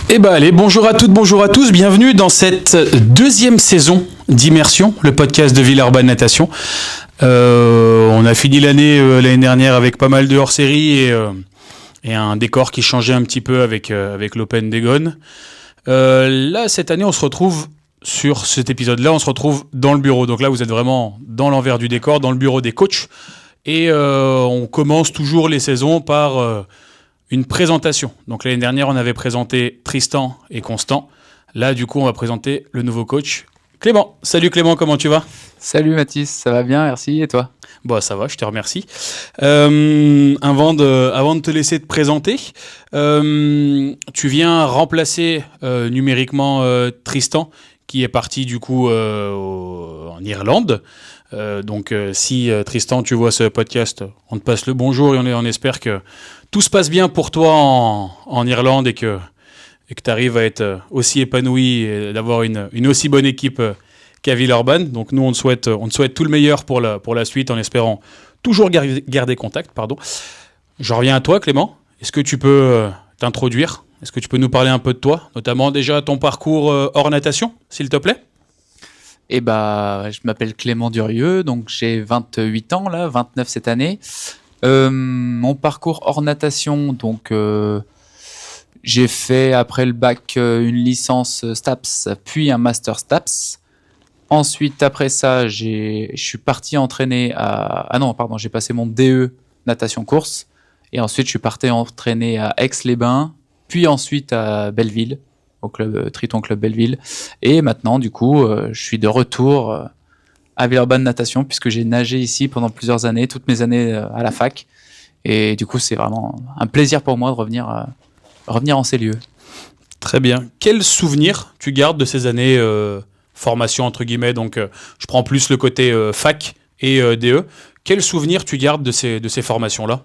Eh ben allez, bonjour à toutes, bonjour à tous, bienvenue dans cette deuxième saison d'Immersion, le podcast de Villeurbanne Natation. On a fini l'année dernière avec pas mal de hors-série et un décor qui changeait un petit peu avec l'Open d'Egon. Là, cette année, on se retrouve sur cet épisode-là, on se retrouve dans le bureau. Donc là, vous êtes vraiment dans l'envers du décor, dans le bureau des coachs. Et on commence toujours les saisons par une présentation. Donc l'année dernière, on avait présenté Tristan et Constant. Là, du coup, on va présenter le nouveau coach, Clément. Salut Clément, comment tu vas ? Salut Mathis, ça va bien, merci. Et toi ? Bon, ça va, je te remercie. Avant de te laisser te présenter, tu viens remplacer numériquement Tristan, qui est parti du coup en Irlande. Donc si Tristan, tu vois ce podcast, on te passe le bonjour et on espère que tout se passe bien pour toi en Irlande et que tu arrives à être aussi épanoui et d'avoir une aussi bonne équipe qu'à Villeurbanne. Donc nous, on te souhaite tout le meilleur pour la suite en espérant toujours garder contact. Je reviens à toi, Clément. Est-ce que tu peux t'introduire ? Est-ce que tu peux nous parler un peu de toi, notamment déjà ton parcours hors natation, s'il te plaît ? Je m'appelle Clément Durieux, donc j'ai 28 ans là, 29 cette année. Mon parcours hors natation, donc j'ai fait après le bac une licence STAPS, puis un master STAPS. Ensuite, après ça, je suis parti entraîner j'ai passé mon DE natation course. Et ensuite, je suis parti entraîner à Aix-les-Bains, puis ensuite à Belleville, au club Triton Club Belleville. Et maintenant, du coup, je suis de retour à Villeurbanne Natation, puisque j'ai nagé ici pendant plusieurs années, toutes mes années à la fac. Et du coup, c'est vraiment un plaisir pour moi de revenir en ces lieux. Très bien. Quel souvenir tu gardes de ces années formation, entre guillemets, donc je prends plus le côté fac et DE. Quel souvenir tu gardes de ces formations-là ?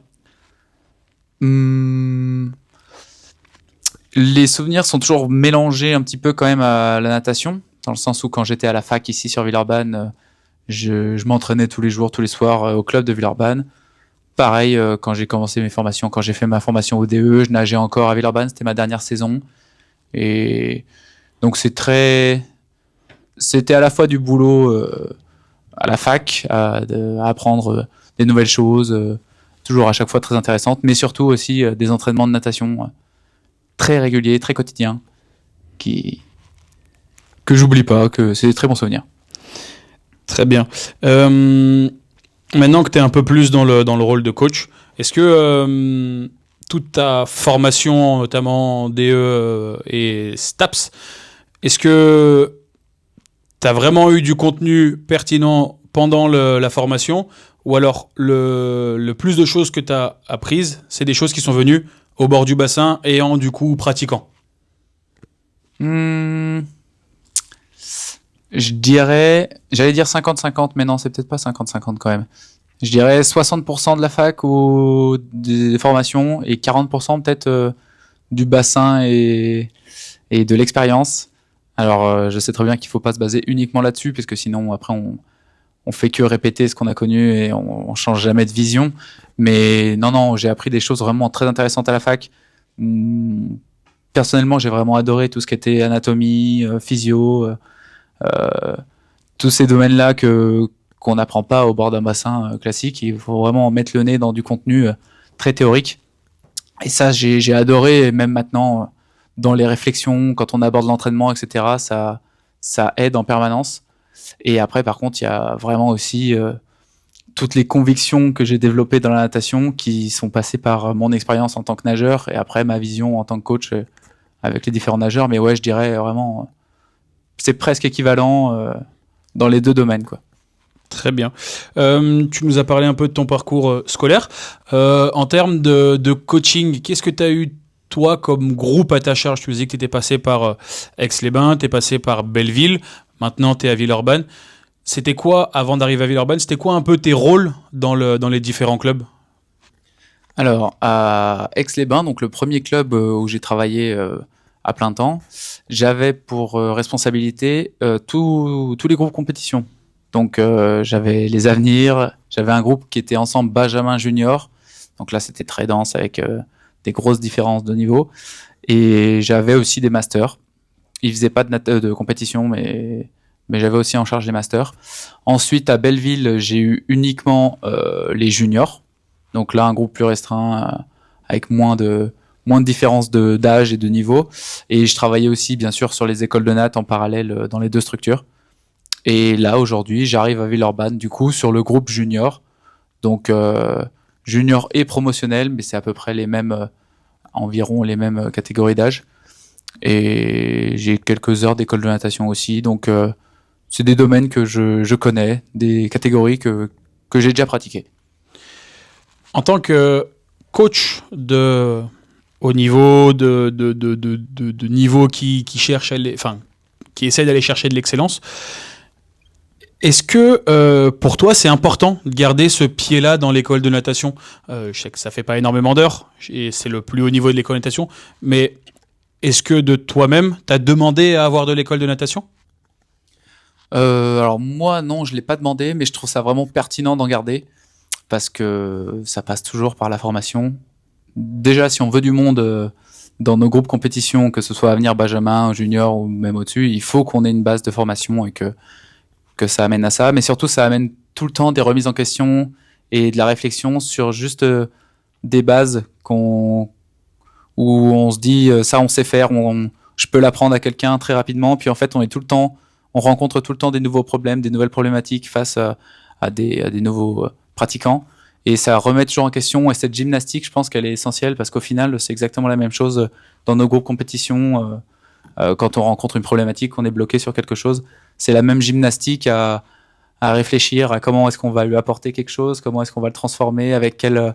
Les souvenirs sont toujours mélangés un petit peu quand même à la natation, dans le sens où quand j'étais à la fac ici sur Villeurbanne, je m'entraînais tous les jours, tous les soirs au club de Villeurbanne. Pareil, quand j'ai commencé mes formations, quand j'ai fait ma formation au DE, je nageais encore à Villeurbanne, c'était ma dernière saison. Et donc c'était à la fois du boulot à la fac, à apprendre des nouvelles choses, toujours à chaque fois très intéressantes, mais surtout aussi des entraînements de natation très réguliers, très quotidiens, que j'oublie pas, que c'est des très bons souvenirs. Très bien. Maintenant que tu es un peu plus dans le rôle de coach, est-ce que toute ta formation, notamment DE et STAPS, est-ce que tu as vraiment eu du contenu pertinent pendant la formation, ou alors le plus de choses que tu as apprises, c'est des choses qui sont venues au bord du bassin et en du coup pratiquant ? J'allais dire 50-50, mais non, c'est peut-être pas 50-50 quand même. Je dirais 60% de la fac ou des formations et 40% peut-être du bassin et de l'expérience. Alors, je sais très bien qu'il faut pas se baser uniquement là-dessus, parce que sinon, après, on fait que répéter ce qu'on a connu et on change jamais de vision. Mais non, j'ai appris des choses vraiment très intéressantes à la fac. Personnellement, j'ai vraiment adoré tout ce qui était anatomie, physio, tous ces domaines-là qu'on n'apprend pas au bord d'un bassin classique. Il faut vraiment mettre le nez dans du contenu très théorique. Et ça, j'ai adoré, et même maintenant, dans les réflexions, quand on aborde l'entraînement, etc., ça aide en permanence. Et après, par contre, il y a vraiment aussi toutes les convictions que j'ai développées dans la natation qui sont passées par mon expérience en tant que nageur et après ma vision en tant que coach avec les différents nageurs. Mais ouais, je dirais vraiment, c'est presque équivalent dans les deux domaines, quoi. Très bien. Tu nous as parlé un peu de ton parcours scolaire. En termes de coaching, qu'est-ce que tu as eu, toi, comme groupe à ta charge ? Tu disais que tu étais passé par Aix-les-Bains, tu es passé par Belleville, maintenant tu es à Villeurbanne. C'était quoi, avant d'arriver à Villeurbanne, c'était quoi un peu tes rôles dans les différents clubs ? Alors, à Aix-les-Bains, donc le premier club où j'ai travaillé à plein temps, j'avais pour responsabilité tous les groupes compétition. Donc, j'avais les avenirs, j'avais un groupe qui était ensemble Benjamin Junior. Donc là, c'était très dense avec des grosses différences de niveau. Et j'avais aussi des masters. Ils faisaient pas de compétition, mais j'avais aussi en charge des masters. Ensuite, à Belleville, j'ai eu uniquement les juniors. Donc là, un groupe plus restreint, avec moins de différence d'âge et de niveau. Et je travaillais aussi, bien sûr, sur les écoles de natte en parallèle dans les deux structures. Et là, aujourd'hui, j'arrive à Villeurbanne, du coup, sur le groupe junior. Donc, junior et promotionnel, mais c'est à peu près les mêmes, environ les mêmes catégories d'âge. Et j'ai quelques heures d'école de natation aussi. Donc, c'est des domaines que je connais, des catégories que j'ai déjà pratiquées. En tant que coach de haut niveau, de niveau qui cherche qui essaie d'aller chercher de l'excellence, est-ce que pour toi c'est important de garder ce pied-là dans l'école de natation? Je sais que ça fait pas énormément d'heures et c'est le plus haut niveau de l'école de natation, mais est-ce que de toi-même t'as demandé à avoir de l'école de natation? Alors moi, non, je l'ai pas demandé, mais je trouve ça vraiment pertinent d'en garder parce que ça passe toujours par la formation. Déjà, si on veut du monde dans nos groupes compétition, que ce soit Avenir, Benjamin, Junior ou même au-dessus, il faut qu'on ait une base de formation et que ça amène à ça. Mais surtout, ça amène tout le temps des remises en question et de la réflexion sur juste des bases où on se dit ça, on sait faire, je peux l'apprendre à quelqu'un très rapidement. Puis en fait, on rencontre tout le temps des nouveaux problèmes, des nouvelles problématiques face à des nouveaux pratiquants. Et ça remet toujours en question. Et cette gymnastique, je pense qu'elle est essentielle parce qu'au final, c'est exactement la même chose dans nos groupes compétition. Quand on rencontre une problématique, qu'on est bloqué sur quelque chose, c'est la même gymnastique à réfléchir à comment est-ce qu'on va lui apporter quelque chose, comment est-ce qu'on va le transformer, avec quel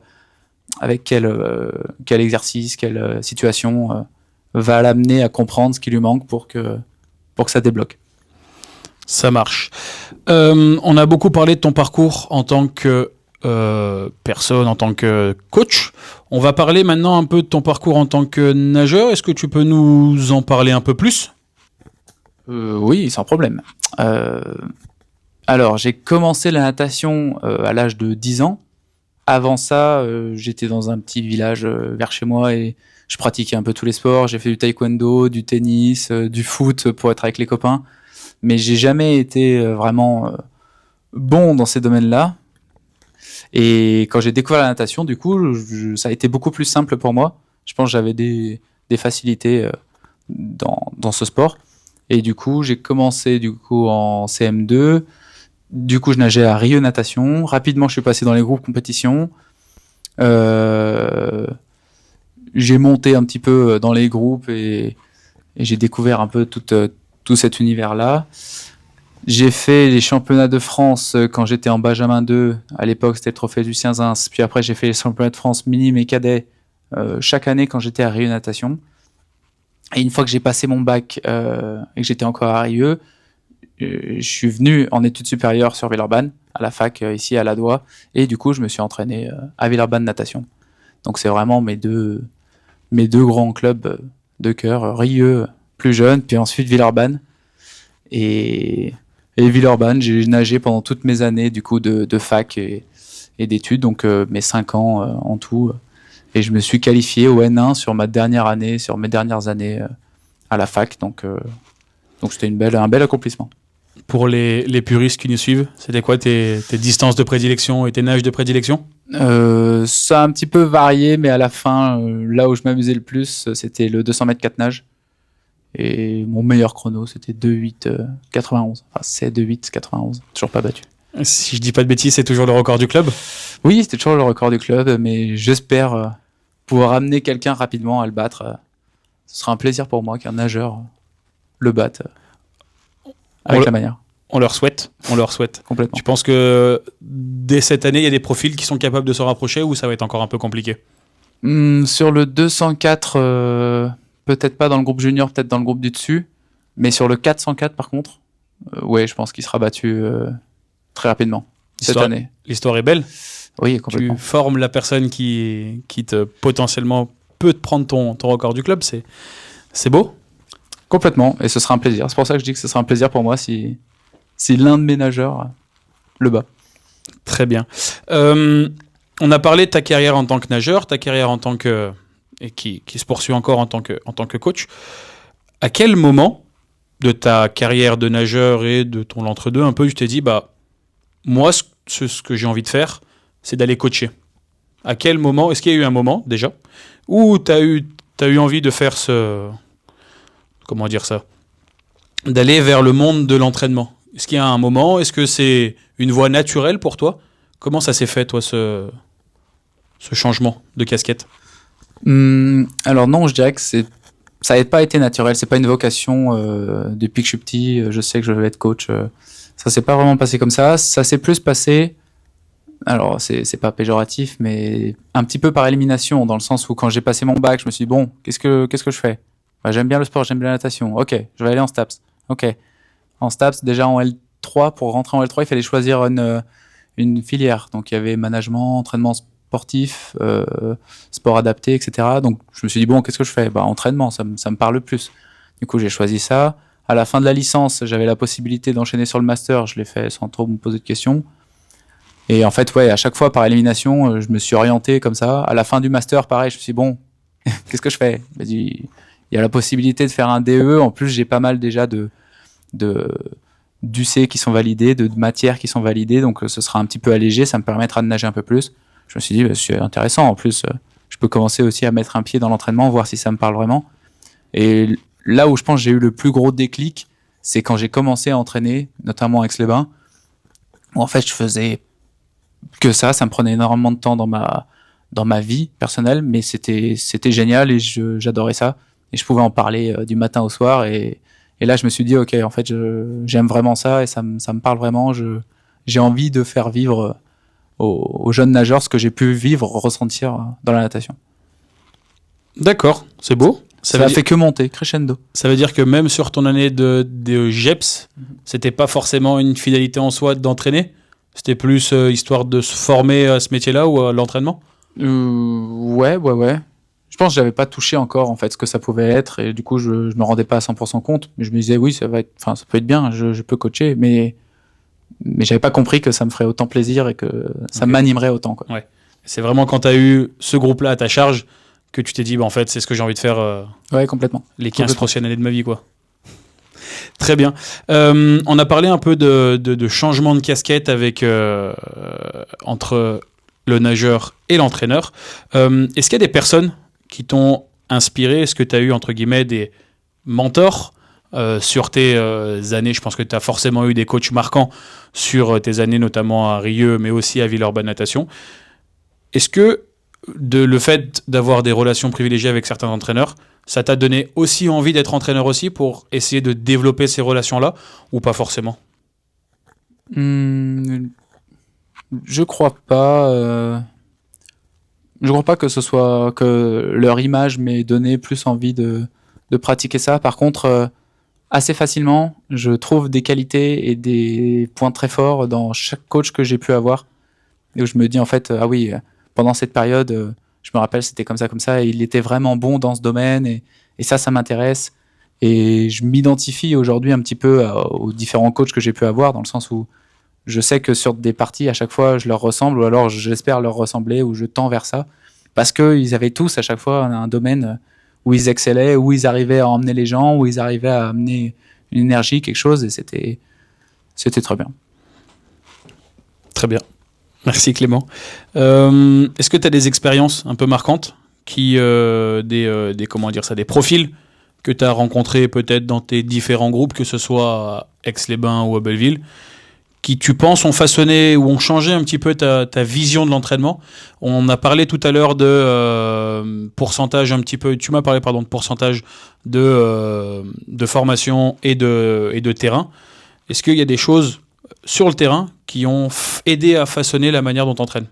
exercice, quelle situation va l'amener à comprendre ce qui lui manque pour que ça débloque. Ça marche. On a beaucoup parlé de ton parcours en tant que personne, en tant que coach. On va parler maintenant un peu de ton parcours en tant que nageur. Est-ce que tu peux nous en parler un peu plus? Oui, sans problème. Alors, j'ai commencé la natation à l'âge de 10 ans. Avant ça, j'étais dans un petit village vers chez moi et je pratiquais un peu tous les sports. J'ai fait du taekwondo, du tennis, du foot pour être avec les copains. Mais j'ai jamais été vraiment bon dans ces domaines-là. Et quand j'ai découvert la natation, du coup, ça a été beaucoup plus simple pour moi. Je pense que j'avais des facilités dans ce sport. Et du coup, j'ai commencé en CM2. Du coup, je nageais à Rieux Natation. Rapidement, je suis passé dans les groupes compétition. J'ai monté un petit peu dans les groupes et j'ai découvert un peu tout cet univers-là. J'ai fait les championnats de France quand j'étais en Benjamin 2. À l'époque, c'était le trophée du Cienzins. Puis après, j'ai fait les championnats de France minimes et cadets chaque année quand j'étais à Rieux Natation. Et une fois que j'ai passé mon bac et que j'étais encore à Rieux, je suis venu en études supérieures sur Villeurbanne, à la fac ici à Ladois. Et du coup, je me suis entraîné à Villeurbanne Natation. Donc c'est vraiment mes deux grands clubs de cœur. Rieux, plus jeune, puis ensuite Villeurbanne. Et Villeurbanne, j'ai nagé pendant toutes mes années du coup de fac et d'études, donc mes 5 ans en tout. Et je me suis qualifié au N1 sur mes dernières années à la fac, donc c'était un bel accomplissement. Pour les puristes qui nous suivent, c'était quoi tes distances de prédilection et tes nages de prédilection? Ça a un petit peu varié, mais à la fin, là où je m'amusais le plus, c'était le 200 mètres 4 nages. Et mon meilleur chrono, c'était 2,8,91. Enfin, c'est 2,8,91. Toujours pas battu. Si je dis pas de bêtises, c'est toujours le record du club? Oui, c'était toujours le record du club, mais j'espère pouvoir amener quelqu'un rapidement à le battre. Ce sera un plaisir pour moi qu'un nageur le batte avec la manière. On leur souhaite. Complètement. Tu penses que dès cette année, il y a des profils qui sont capables de se rapprocher ou ça va être encore un peu compliqué? Sur le 204, peut-être pas dans le groupe junior, peut-être dans le groupe du dessus, mais sur le 404 par contre, ouais, je pense qu'il sera battu très rapidement cette année. L'histoire est belle. Oui, complètement. Tu formes la personne qui te potentiellement peut te prendre ton record du club, c'est beau. Complètement, et ce sera un plaisir. C'est pour ça que je dis que ce sera un plaisir pour moi si l'un de mes nageurs le bat. Très bien. On a parlé de ta carrière en tant que nageur, ta carrière en tant que et qui se poursuit encore en tant que coach. À quel moment de ta carrière de nageur et de ton entre-deux, un peu, tu t'es dit, moi, ce que j'ai envie de faire, c'est d'aller coacher. À quel moment, est-ce qu'il y a eu un moment, déjà, où t'as eu envie de faire comment dire ça, d'aller vers le monde de l'entraînement? Est-ce qu'il y a un moment, est-ce que c'est une voie naturelle pour toi? Comment ça s'est fait, toi, ce changement de casquette? Alors non, je dirais que ça n'a pas été naturel. C'est pas une vocation. Depuis que je suis petit, je sais que je vais être coach. Ça s'est pas vraiment passé comme ça. Ça s'est plus passé. Alors c'est pas péjoratif, mais un petit peu par élimination, dans le sens où quand j'ai passé mon bac, je me suis dit bon, qu'est-ce que je fais? J'aime bien le sport, j'aime bien la natation. Ok, je vais aller en STAPS. Ok, en STAPS déjà en L3, pour rentrer en L3, il fallait choisir une filière. Donc il y avait management, entraînement sportif, sport adapté, etc. Donc je me suis dit bon, qu'est-ce que je fais? Entraînement, ça me parle plus. Du coup j'ai choisi ça. À la fin de la licence, j'avais la possibilité d'enchaîner sur le master. Je l'ai fait sans trop me poser de questions. Et en fait, à chaque fois par élimination, je me suis orienté comme ça. À la fin du master, pareil, je me suis dit bon, qu'est-ce que je fais? Il y a la possibilité de faire un DE. En plus, j'ai pas mal déjà d'UC qui sont validés, de matières qui sont validées, donc ce sera un petit peu allégé, ça me permettra de nager un peu plus. Je me suis dit, c'est intéressant. En plus, je peux commencer aussi à mettre un pied dans l'entraînement, voir si ça me parle vraiment. Et là où je pense que j'ai eu le plus gros déclic, c'est quand j'ai commencé à entraîner, notamment à Aix-les-Bains, où en fait je faisais que ça me prenait énormément de temps dans ma vie personnelle, mais c'était génial et j'adorais ça. Et je pouvais en parler du matin au soir. Et là, je me suis dit, ok, en fait, j'aime vraiment ça et ça me parle vraiment. J'ai envie de faire vivre aux jeunes nageurs ce que j'ai pu vivre, ressentir dans la natation. D'accord, c'est beau. Ça a fait que monter, crescendo. Ça veut dire que même sur ton année de GEPS, c'était pas forcément une finalité en soi d'entraîner? C'était plus histoire de se former à ce métier-là ou à l'entraînement? Ouais. Je pense que j'avais pas touché encore en fait ce que ça pouvait être et du coup je me rendais pas à 100% compte, mais je me disais oui ça peut être bien, je peux coacher, mais j'avais pas compris que ça me ferait autant plaisir et que ça m'animerait autant, quoi. Ouais. C'est vraiment quand tu as eu ce groupe-là à ta charge que tu t'es dit en fait c'est ce que j'ai envie de faire ouais, complètement. Les 15 prochaines années de ma vie, quoi. Très bien. On a parlé un peu de changement de casquette entre le nageur et l'entraîneur. Est-ce qu'il y a des personnes qui t'ont inspiré? Est-ce que tu as eu, entre guillemets, des mentors sur tes années? Je pense que tu as forcément eu des coachs marquants sur tes années, notamment à Rieux, mais aussi à Villeurbanne Natation. Est-ce que le fait d'avoir des relations privilégiées avec certains entraîneurs, ça t'a donné aussi envie d'être entraîneur aussi pour essayer de développer ces relations-là ou pas forcément? Je crois pas. Je crois pas que ce soit que leur image m'ait donné plus envie de pratiquer ça. Par contre, assez facilement, je trouve des qualités et des points très forts dans chaque coach que j'ai pu avoir. Et où je me dis en fait, ah oui, pendant cette période, je me rappelle, c'était comme ça, et il était vraiment bon dans ce domaine, et ça m'intéresse. Et je m'identifie aujourd'hui un petit peu aux différents coachs que j'ai pu avoir, dans le sens où je sais que sur des parties, à chaque fois, je leur ressemble, ou alors j'espère leur ressembler, ou je tends vers ça, parce qu'ils avaient tous à chaque fois un domaine où ils excellaient, où ils arrivaient à emmener les gens, où ils arrivaient à amener une énergie, quelque chose, et c'était très bien. Très bien. Merci Clément. Est-ce que tu as des expériences un peu marquantes des profils que tu as rencontrés peut-être dans tes différents groupes, que ce soit à Aix-les-Bains ou à Belleville, qui tu penses ont façonné ou ont changé un petit peu ta vision de l'entraînement? On a parlé tout à l'heure de pourcentage un petit peu, tu m'as parlé de pourcentage de formation et de terrain. Est-ce qu'il y a des choses sur le terrain qui ont aidé à façonner la manière dont tu entraînes?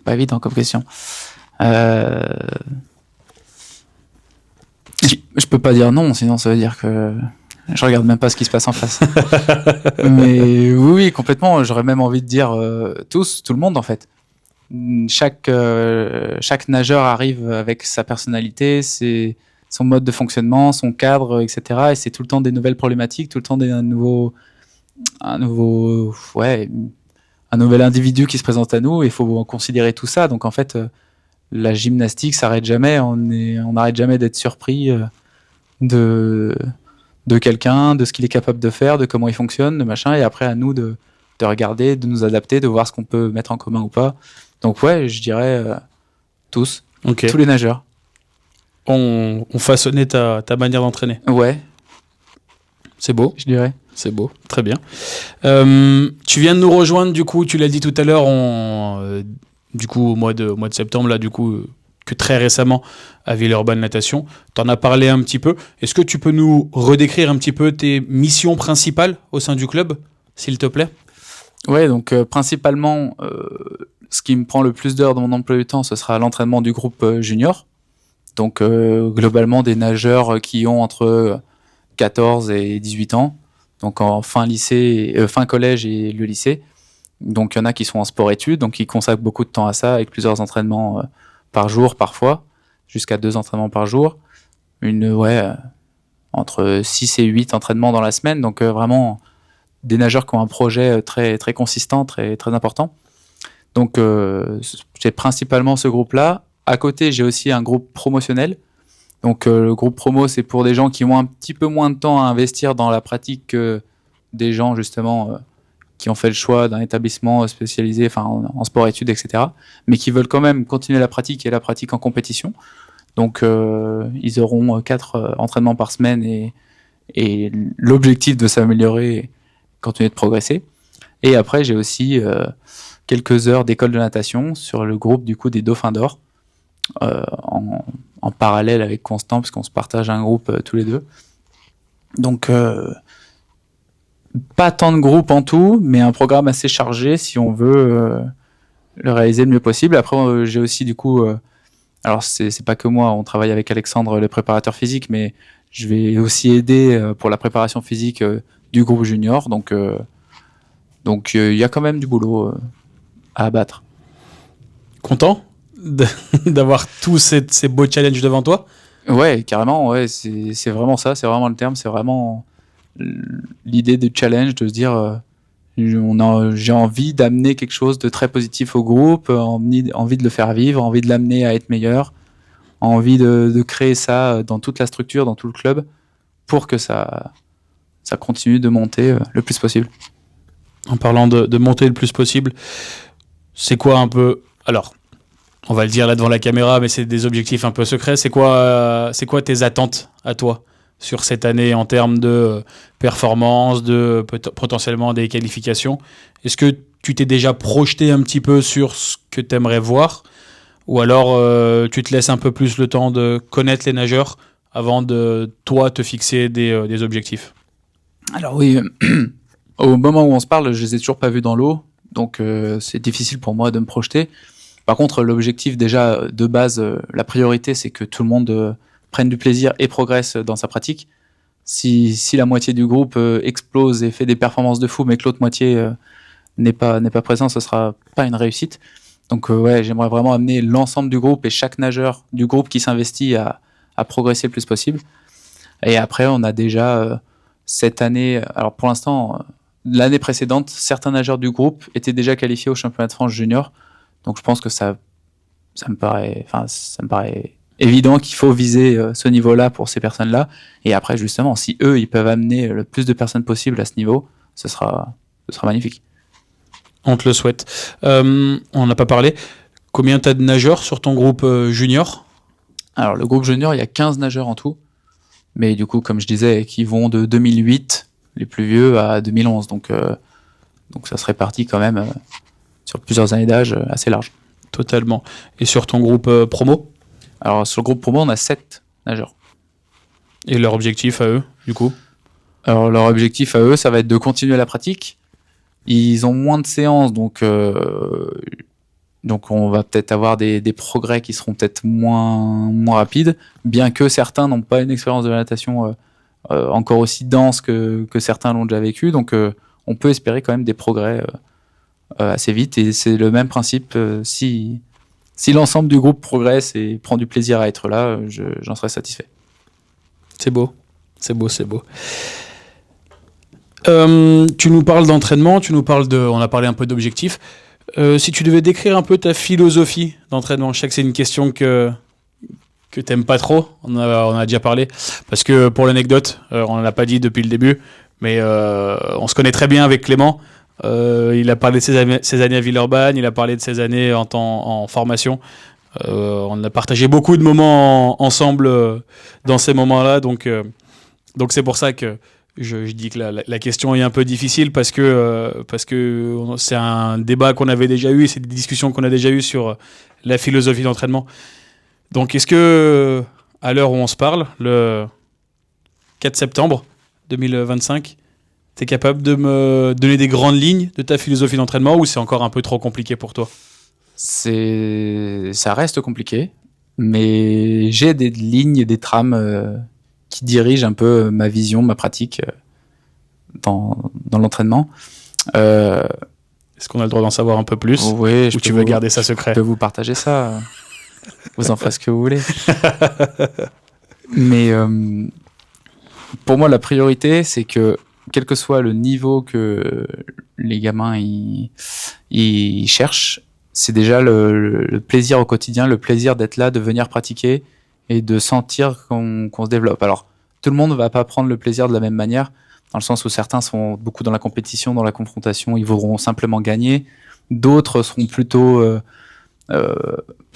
Pas évident comme question. Je peux pas dire non, sinon ça veut dire que je regarde même pas ce qui se passe en face. Mais oui, complètement. J'aurais même envie de dire tout le monde en fait. Chaque nageur arrive avec sa personnalité, son mode de fonctionnement, son cadre, etc. Et c'est tout le temps des nouvelles problématiques, tout le temps un nouvel individu qui se présente à nous. Il faut considérer tout ça. Donc en fait, la gymnastique s'arrête jamais. On n'arrête jamais d'être surpris de quelqu'un, de ce qu'il est capable de faire, de comment il fonctionne, de machin. Et après, à nous de regarder, de nous adapter, de voir ce qu'on peut mettre en commun ou pas. Donc ouais, je dirais tous. Ok. Tous les nageurs. On façonnait ta manière d'entraîner. Ouais. C'est beau. Je dirais. C'est beau. Très bien. Tu viens de nous rejoindre, du coup, tu l'as dit tout à l'heure, du coup, au mois de septembre, là, du coup, que très récemment, à Villeurbanne Natation. Tu en as parlé un petit peu. Est-ce que tu peux nous redécrire un petit peu tes missions principales au sein du club, s'il te plaît ? Ouais, donc principalement, ce qui me prend le plus d'heures dans mon emploi du temps, ce sera l'entraînement du groupe junior. Donc globalement des nageurs qui ont entre 14 et 18 ans, donc en fin collège et le lycée. Donc il y en a qui sont en sport-études, donc ils consacrent beaucoup de temps à ça, avec plusieurs entraînements par jour parfois, jusqu'à 2 entraînements par jour. Entre 6 et 8 entraînements dans la semaine, donc vraiment des nageurs qui ont un projet très, très consistant, très, très important. Donc j'ai principalement ce groupe-là. À côté, j'ai aussi un groupe promotionnel. Donc le groupe promo, c'est pour des gens qui ont un petit peu moins de temps à investir dans la pratique que des gens justement qui ont fait le choix d'un établissement spécialisé en sport-études, etc. Mais qui veulent quand même continuer la pratique et la pratique en compétition. Donc ils auront 4 entraînements par semaine et l'objectif de s'améliorer et continuer de progresser. Et après, j'ai aussi quelques heures d'école de natation sur le groupe du coup des Dauphins d'Or. En parallèle avec Constant, parce qu'on se partage un groupe tous les deux. Donc, pas tant de groupes en tout, mais un programme assez chargé si on veut le réaliser le mieux possible. Après, j'ai aussi du coup, alors c'est pas que moi, on travaille avec Alexandre, le préparateur physique, mais je vais aussi aider pour la préparation physique du groupe junior. Donc, il y a quand même du boulot à abattre. Content d'avoir tous ces beaux challenges devant toi ? Ouais, carrément, ouais, c'est vraiment ça, c'est vraiment le terme, c'est vraiment l'idée du challenge, de se dire j'ai envie d'amener quelque chose de très positif au groupe, envie de le faire vivre, envie de l'amener à être meilleur, envie de créer ça dans toute la structure, dans tout le club, pour que ça continue de monter le plus possible. En parlant de monter le plus possible, c'est quoi un peu... Alors, on va le dire là devant la caméra, mais c'est des objectifs un peu secrets. C'est quoi tes attentes à toi sur cette année en termes de performance, de potentiellement des qualifications ? Est-ce que tu t'es déjà projeté un petit peu sur ce que tu aimerais voir ? Ou alors tu te laisses un peu plus le temps de connaître les nageurs avant de, toi, te fixer des objectifs ? Alors oui, au moment où on se parle, je les ai toujours pas vus dans l'eau, donc c'est difficile pour moi de me projeter. Par contre, l'objectif déjà de base, la priorité, c'est que tout le monde prenne du plaisir et progresse dans sa pratique. Si la moitié du groupe explose et fait des performances de fou, mais que l'autre moitié n'est pas présent, ce sera pas une réussite. Donc ouais, j'aimerais vraiment amener l'ensemble du groupe et chaque nageur du groupe qui s'investit à progresser le plus possible. Et après, on a déjà cette année, alors pour l'instant, l'année précédente, certains nageurs du groupe étaient déjà qualifiés au championnat de France junior. Donc je pense que ça me paraît évident qu'il faut viser ce niveau-là pour ces personnes-là. Et après, justement, si eux, ils peuvent amener le plus de personnes possible à ce niveau, ce sera magnifique. On te le souhaite. On n'a pas parlé. Combien tu as de nageurs sur ton groupe junior ? Alors, le groupe junior, il y a 15 nageurs en tout. Mais du coup, comme je disais, qui vont de 2008, les plus vieux, à 2011. Donc ça se répartit quand même sur plusieurs années d'âge assez large. Totalement. Et sur ton groupe promo ? Alors, sur le groupe promo, on a 7 nageurs. Et leur objectif à eux, du coup ? Alors, leur objectif à eux, ça va être de continuer la pratique. Ils ont moins de séances, donc on va peut-être avoir des progrès qui seront peut-être moins rapides, bien que certains n'ont pas une expérience de la natation encore aussi dense que certains l'ont déjà vécu. Donc, on peut espérer quand même des progrès assez vite. Et c'est le même principe. Si l'ensemble du groupe progresse et prend du plaisir à être là, j'en serais satisfait. C'est beau. C'est beau. Tu nous parles d'entraînement, on a parlé un peu d'objectifs. Si tu devais décrire un peu ta philosophie d'entraînement, je sais que c'est une question que t'aimes pas trop, on a déjà parlé, parce que pour l'anecdote, on en a pas dit depuis le début, mais on se connaît très bien avec Clément. Il a parlé de ses années à Villeurbanne, il a parlé de ses années en formation. On a partagé beaucoup de moments ensemble dans ces moments-là, donc c'est pour ça que je dis que la question est un peu difficile parce que c'est un débat qu'on avait déjà eu, c'est des discussions qu'on a déjà eues sur la philosophie d'entraînement. Donc est-ce que, à l'heure où on se parle, le 4 septembre 2025, tu es capable de me donner des grandes lignes de ta philosophie d'entraînement ou c'est encore un peu trop compliqué pour toi ? Ça reste compliqué, mais j'ai des lignes, des trames qui dirigent un peu ma vision, ma pratique dans l'entraînement. Est-ce qu'on a le droit d'en savoir un peu plus ? Oui, ou tu veux garder ça secret ? Je peux vous partager ça. Vous en ferez ce que vous voulez. Mais pour moi, la priorité, c'est que quel que soit le niveau que les gamins ils cherchent, c'est déjà le plaisir au quotidien, le plaisir d'être là, de venir pratiquer et de sentir qu'on se développe. Alors, tout le monde ne va pas prendre le plaisir de la même manière, dans le sens où certains sont beaucoup dans la compétition, dans la confrontation, ils voudront simplement gagner. D'autres seront plutôt, je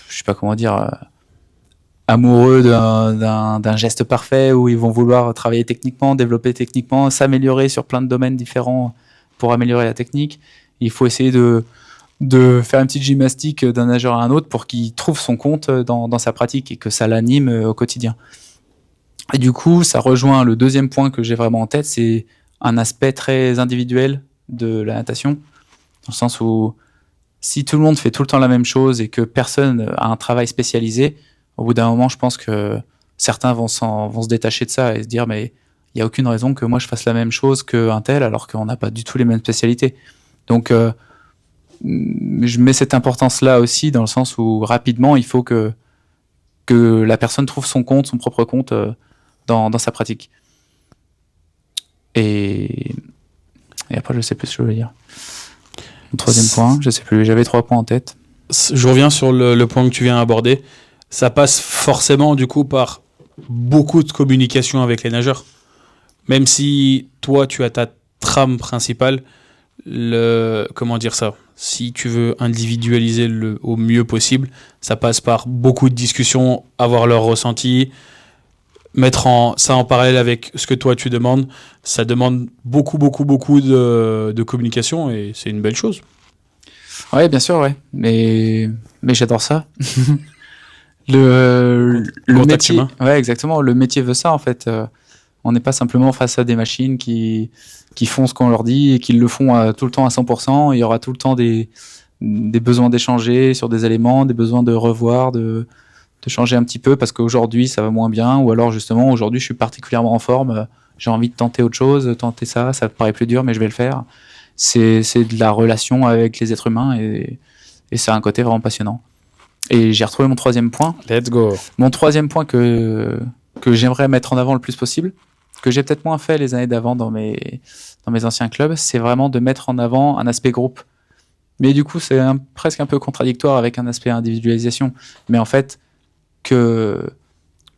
sais pas comment dire, amoureux d'un geste parfait, où ils vont vouloir travailler techniquement, développer techniquement, s'améliorer sur plein de domaines différents pour améliorer la technique. Il faut essayer de faire une petite gymnastique d'un nageur à un autre pour qu'il trouve son compte dans sa pratique et que ça l'anime au quotidien. Et du coup, ça rejoint le deuxième point que j'ai vraiment en tête, c'est un aspect très individuel de la natation, dans le sens où si tout le monde fait tout le temps la même chose et que personne a un travail spécialisé, au bout d'un moment, je pense que certains vont se détacher de ça et se dire mais il n'y a aucune raison que moi je fasse la même chose qu'un tel alors qu'on n'a pas du tout les mêmes spécialités. Donc je mets cette importance-là aussi dans le sens où rapidement il faut que la personne trouve son propre compte dans sa pratique. Et après je sais plus ce que je veux dire. Mon troisième point, je sais plus, j'avais 3 points en tête. Je reviens sur le point que tu viens aborder. Ça passe forcément du coup par beaucoup de communication avec les nageurs. Même si toi tu as ta trame principale, comment dire ça ? Si tu veux individualiser au mieux possible, ça passe par beaucoup de discussions, avoir leur ressenti, mettre ça en parallèle avec ce que toi tu demandes. Ça demande beaucoup de communication et c'est une belle chose. Ouais, bien sûr, ouais. Mais j'adore ça. Le métier, humain. Ouais, exactement. Le métier veut ça en fait. On n'est pas simplement face à des machines qui font ce qu'on leur dit et qui le font tout le temps à 100%. Il y aura tout le temps des besoins d'échanger sur des éléments, des besoins de revoir, de changer un petit peu parce qu'aujourd'hui ça va moins bien, ou alors justement aujourd'hui je suis particulièrement en forme, j'ai envie de tenter autre chose, tenter ça paraît plus dur mais je vais le faire. C'est de la relation avec les êtres humains et c'est un côté vraiment passionnant. Et j'ai retrouvé mon troisième point. Let's go. Mon troisième point que j'aimerais mettre en avant le plus possible, que j'ai peut-être moins fait les années d'avant dans mes anciens clubs, c'est vraiment de mettre en avant un aspect groupe. Mais du coup, c'est presque un peu contradictoire avec un aspect individualisation. Mais en fait, que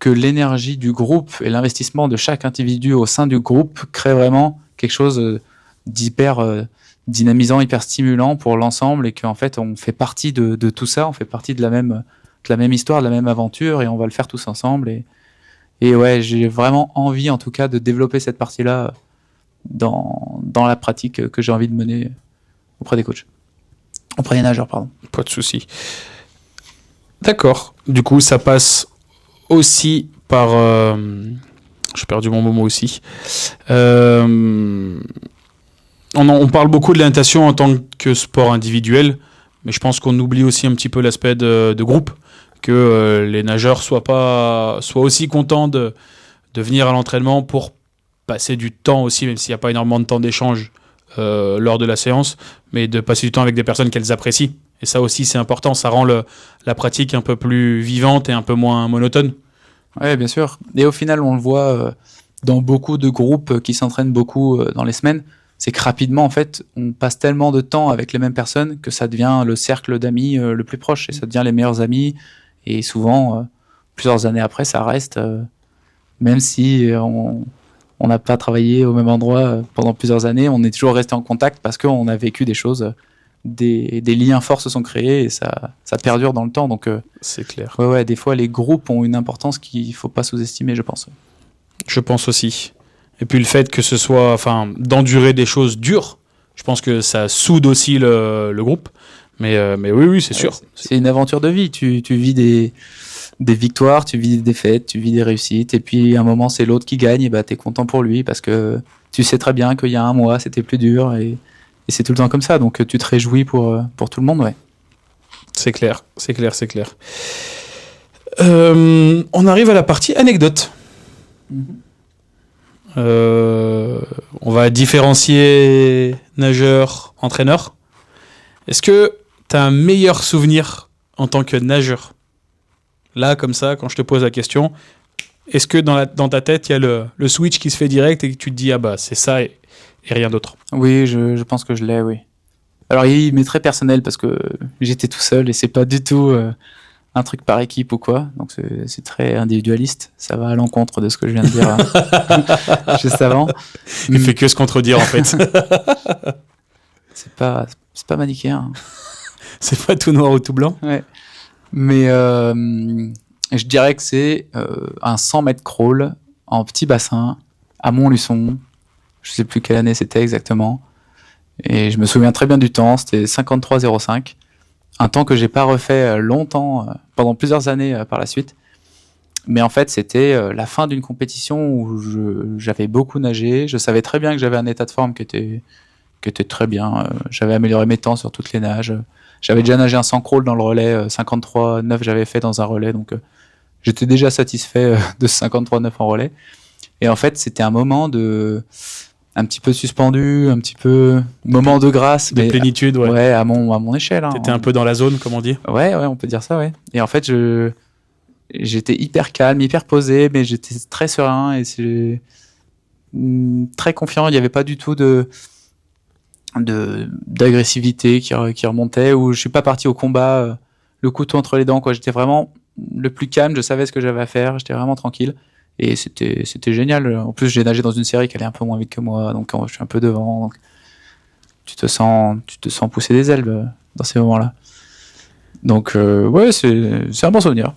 l'énergie du groupe et l'investissement de chaque individu au sein du groupe crée vraiment quelque chose d'hyper dynamisant, hyper stimulant pour l'ensemble, et qu'en fait, on fait partie de tout ça, on fait partie de la même histoire, de la même aventure, et on va le faire tous ensemble. Et ouais, j'ai vraiment envie, en tout cas, de développer cette partie-là dans la pratique que j'ai envie de mener auprès des coachs. Auprès des nageurs, pardon. Pas de souci. D'accord. Du coup, ça passe aussi par... J'ai perdu mon mot aussi. On parle beaucoup de la natation en tant que sport individuel, mais je pense qu'on oublie aussi un petit peu l'aspect de groupe, que les nageurs soient aussi contents de venir à l'entraînement pour passer du temps aussi, même s'il n'y a pas énormément de temps d'échange lors de la séance, mais de passer du temps avec des personnes qu'elles apprécient. Et ça aussi, c'est important. Ça rend la pratique un peu plus vivante et un peu moins monotone. Oui, bien sûr. Et au final, on le voit dans beaucoup de groupes qui s'entraînent beaucoup dans les semaines. c'est que rapidement, en fait, on passe tellement de temps avec les mêmes personnes que ça devient le cercle d'amis le plus proche et ça devient les meilleurs amis. Et souvent, plusieurs années après, ça reste, même si on n'a pas travaillé au même endroit pendant plusieurs années, on est toujours resté en contact parce qu'on a vécu des choses, des liens forts se sont créés et ça perdure dans le temps. Donc, c'est clair. Ouais, des fois, les groupes ont une importance qu'il ne faut pas sous-estimer, je pense. Je pense aussi. Et puis le fait que ce soit, enfin, d'endurer des choses dures, je pense que ça soude aussi le groupe. Mais oui, c'est sûr. C'est une aventure de vie. Tu vis des victoires, tu vis des défaites, tu vis des réussites. Et puis, à un moment, c'est l'autre qui gagne. Et bah, t'es content pour lui parce que tu sais très bien qu'il y a un mois, c'était plus dur. Et c'est tout le temps comme ça. Donc, tu te réjouis pour tout le monde, ouais. C'est clair. On arrive à la partie anecdote. On va différencier nageur, entraîneur. Est-ce que tu as un meilleur souvenir en tant que nageur ? Là, comme ça, quand je te pose la question, est-ce que dans ta tête, il y a le switch qui se fait direct et que tu te dis, ah bah c'est ça et rien d'autre ? Oui, je pense que je l'ai, oui. Alors, il m'est très personnel parce que j'étais tout seul et c'est pas du tout un truc par équipe ou quoi. Donc, c'est très individualiste. Ça va à l'encontre de ce que je viens de dire juste avant. Il fait que se contredire, en fait. C'est pas manichéen. C'est pas tout noir ou tout blanc. Ouais. Mais je dirais que c'est un 100 mètres crawl en petit bassin à Montluçon. Je sais plus quelle année c'était exactement. Et je me souviens très bien du temps. C'était 53,05. Un temps que j'ai pas refait longtemps, pendant plusieurs années par la suite. Mais en fait, c'était la fin d'une compétition où j'avais beaucoup nagé. Je savais très bien que j'avais un état de forme qui était très bien. J'avais amélioré mes temps sur toutes les nages. J'avais déjà nagé un 100 crawl dans le relais. 53,9 j'avais fait dans un relais. Donc, j'étais déjà satisfait de ce 53,9 en relais. Et en fait, c'était un moment un petit peu suspendu, un petit peu moment de grâce. De plénitude, ouais. Ouais, à mon échelle. Hein. T'étais un peu dans la zone, comme on dit. Ouais, on peut dire ça, ouais. Et en fait, j'étais hyper calme, hyper posé, mais j'étais très serein et c'est très confiant. Il n'y avait pas du tout d'agressivité qui remontait, ou je suis pas parti au combat le couteau entre les dents, quoi. J'étais vraiment le plus calme, je savais ce que j'avais à faire, j'étais vraiment tranquille. Et c'était génial. En plus, j'ai nagé dans une série qui allait un peu moins vite que moi, donc je suis un peu devant. Donc tu te sens pousser des ailes dans ces moments-là. Donc ouais, c'est un bon souvenir.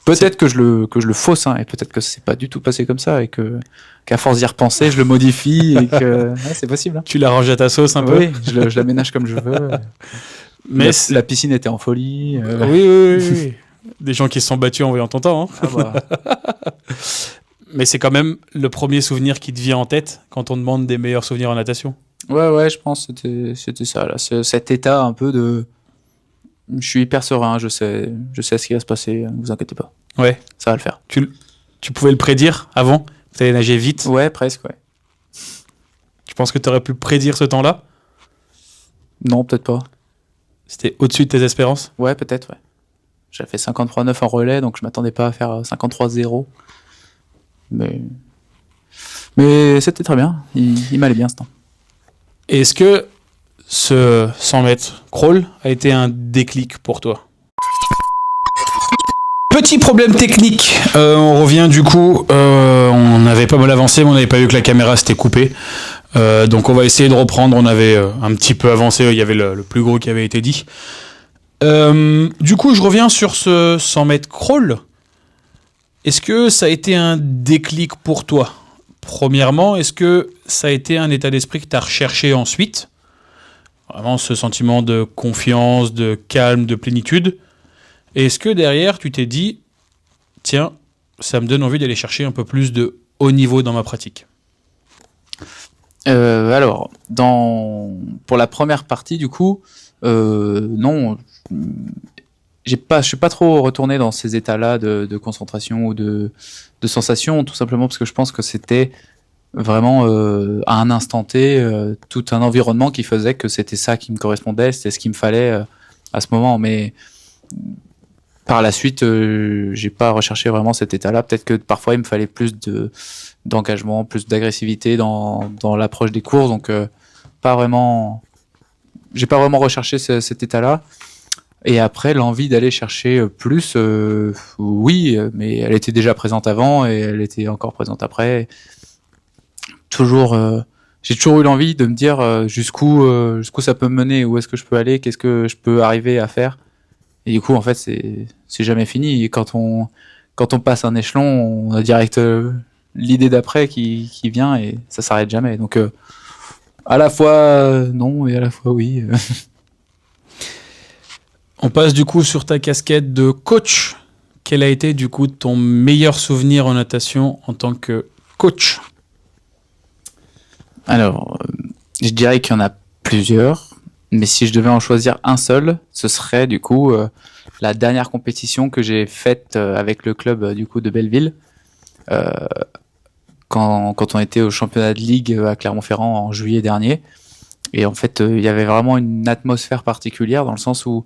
Peut-être que je le fausse, hein, et peut-être que c'est pas du tout passé comme ça, et qu'à force d'y repenser, je le modifie, et que ouais, c'est possible. Hein. Tu l'arranges à ta sauce un peu. Oui, je l'aménage comme je veux. Mais la piscine était en folie. Oui. Des gens qui se sont battus en voyant ton temps. Hein. Ah bah. Mais c'est quand même le premier souvenir qui te vient en tête quand on demande des meilleurs souvenirs en natation. Ouais, je pense que c'était ça, là. Cet état un peu de... Je suis hyper serein, je sais ce qui va se passer, ne vous inquiétez pas. Ouais. Ça va le faire. Tu pouvais le prédire avant ? Tu allais nager vite ? Ouais, presque, ouais. Tu penses que tu aurais pu prédire ce temps-là ? Non, peut-être pas. C'était au-dessus de tes espérances ? Ouais, peut-être, ouais. J'avais fait 53,9 en relais, donc je m'attendais pas à faire 53,0. Mais c'était très bien. Il m'allait bien ce temps. Et est-ce que ce 100 mètres crawl a été un déclic pour toi ? Petit problème technique. On revient du coup. On avait pas mal avancé, mais on n'avait pas vu que la caméra s'était coupée. Donc on va essayer de reprendre. On avait un petit peu avancé. Il y avait le plus gros qui avait été dit. Du coup, je reviens sur ce 100 mètres crawl. Est-ce que ça a été un déclic pour toi ? Premièrement, est-ce que ça a été un état d'esprit que tu as recherché ensuite ? Vraiment ce sentiment de confiance, de calme, de plénitude. Et est-ce que derrière, tu t'es dit, tiens, ça me donne envie d'aller chercher un peu plus de haut niveau dans ma pratique ? Alors, pour la première partie, du coup, non, je suis pas trop retourné dans ces états-là de concentration ou de sensation, tout simplement parce que je pense que c'était vraiment à un instant T, tout un environnement qui faisait que c'était ça qui me correspondait, c'était ce qu'il me fallait à ce moment. Mais par la suite, j'ai pas recherché vraiment cet état-là. Peut-être que parfois il me fallait plus d'engagement, plus d'agressivité dans l'approche des courses. Donc j'ai pas vraiment recherché cet état-là. Et après, l'envie d'aller chercher plus, oui, mais elle était déjà présente avant et elle était encore présente après. Toujours, j'ai toujours eu l'envie de me dire jusqu'où ça peut me mener, où est-ce que je peux aller, qu'est-ce que je peux arriver à faire. Et du coup, en fait, c'est jamais fini. Et quand on passe un échelon, on a direct l'idée d'après qui vient et ça s'arrête jamais. Donc, à la fois non et à la fois oui. On passe du coup sur ta casquette de coach. Quel a été du coup ton meilleur souvenir en natation en tant que coach? Alors, je dirais qu'il y en a plusieurs. Mais si je devais en choisir un seul, ce serait du coup la dernière compétition que j'ai faite avec le club du coup de Belleville quand on était au championnat de ligue à Clermont-Ferrand en juillet dernier. Et en fait, il y avait vraiment une atmosphère particulière dans le sens où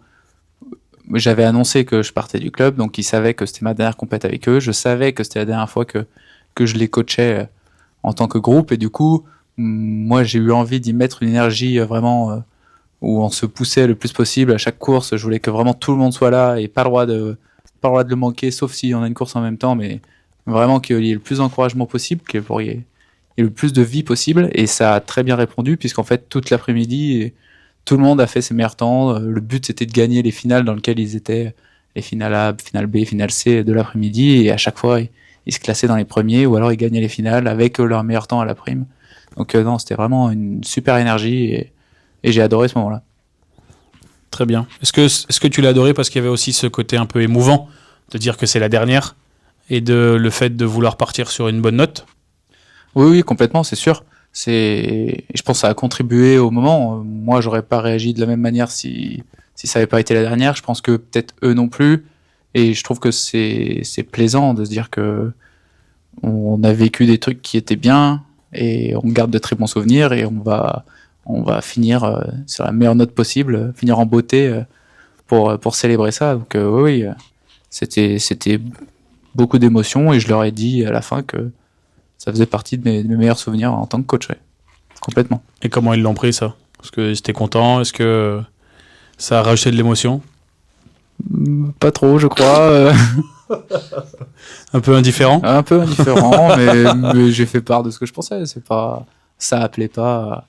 j'avais annoncé que je partais du club, donc ils savaient que c'était ma dernière compète avec eux. Je savais que c'était la dernière fois que je les coachais en tant que groupe. Et du coup, moi, j'ai eu envie d'y mettre une énergie vraiment où on se poussait le plus possible à chaque course. Je voulais que vraiment tout le monde soit là et pas le droit de le manquer, sauf si on a une course en même temps, mais vraiment qu'il y ait le plus d'encouragement possible, qu'il y ait le plus de vie possible. Et ça a très bien répondu, puisqu'en fait, toute l'après-midi, tout le monde a fait ses meilleurs temps. Le but, c'était de gagner les finales dans lesquelles ils étaient, les finales A, finale B, finale C de l'après-midi, et à chaque fois, ils se classaient dans les premiers, ou alors ils gagnaient les finales avec leur meilleur temps à la prime. Donc non, c'était vraiment une super énergie, et j'ai adoré ce moment-là. Très bien. Est-ce que tu l'as adoré parce qu'il y avait aussi ce côté un peu émouvant de dire que c'est la dernière et le fait de vouloir partir sur une bonne note? Oui, complètement, c'est sûr. Je pense que ça a contribué au moment. Moi, j'aurais pas réagi de la même manière si ça avait pas été la dernière. Je pense que peut-être eux non plus. Et je trouve que c'est plaisant de se dire que on a vécu des trucs qui étaient bien et on garde de très bons souvenirs et on va finir sur la meilleure note possible, finir en beauté pour célébrer ça. Donc oui, c'était beaucoup d'émotions et je leur ai dit à la fin que ça faisait partie de mes meilleurs souvenirs en tant que coach, ouais. Complètement. Et comment ils l'ont pris, ça? Est-ce que c'était content? Est-ce que ça a rajouté de l'émotion? Pas trop, je crois. Un peu indifférent? Un peu indifférent, mais j'ai fait part de ce que je pensais. Ça appelait pas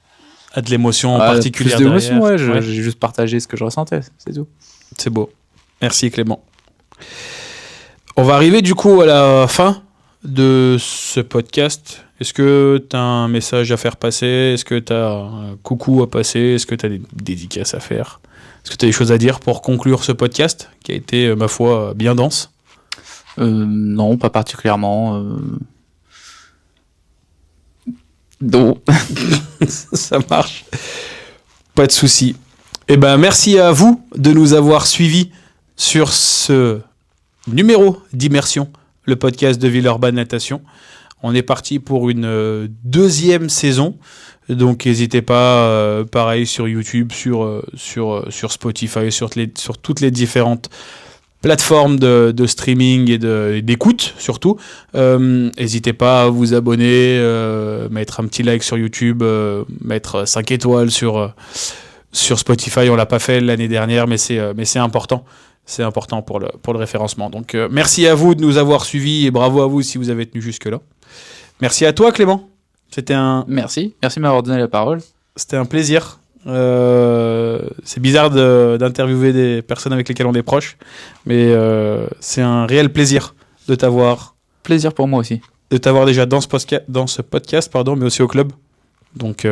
à de l'émotion particulière plus d'émotion, derrière. Ouais. J'ai juste partagé ce que je ressentais, c'est tout. C'est beau. Merci Clément. On va arriver du coup à la fin de ce podcast. Est-ce que tu as un message à faire passer? Est-ce que tu as un coucou à passer? Est-ce que tu as des dédicaces à faire? Est-ce que tu as des choses à dire pour conclure ce podcast qui a été, ma foi, bien dense? Non, pas particulièrement. Non. Ça marche. Pas de souci. Eh ben, merci à vous de nous avoir suivis sur ce numéro d'Immersion, le podcast de Villeurbanne Natation. On est parti pour une deuxième saison. Donc n'hésitez pas, pareil sur YouTube, sur Spotify, sur toutes les différentes plateformes de streaming et d'écoute surtout. N'hésitez pas à vous abonner, mettre un petit like sur YouTube, mettre 5 étoiles sur Spotify. On l'a pas fait l'année dernière, mais c'est important. C'est important pour le référencement. Donc merci à vous de nous avoir suivis et bravo à vous si vous avez tenu jusque-là. Merci à toi Clément. Merci de m'avoir donné la parole. C'était un plaisir. C'est bizarre d'interviewer des personnes avec lesquelles on est proche, mais c'est un réel plaisir de t'avoir. Plaisir pour moi aussi. De t'avoir déjà dans ce podcast, mais aussi au club. Donc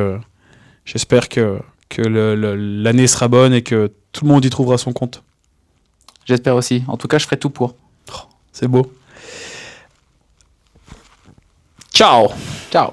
j'espère que l'année sera bonne et que tout le monde y trouvera son compte. J'espère aussi. En tout cas, je ferai tout pour. Oh, c'est beau. Ciao. Ciao.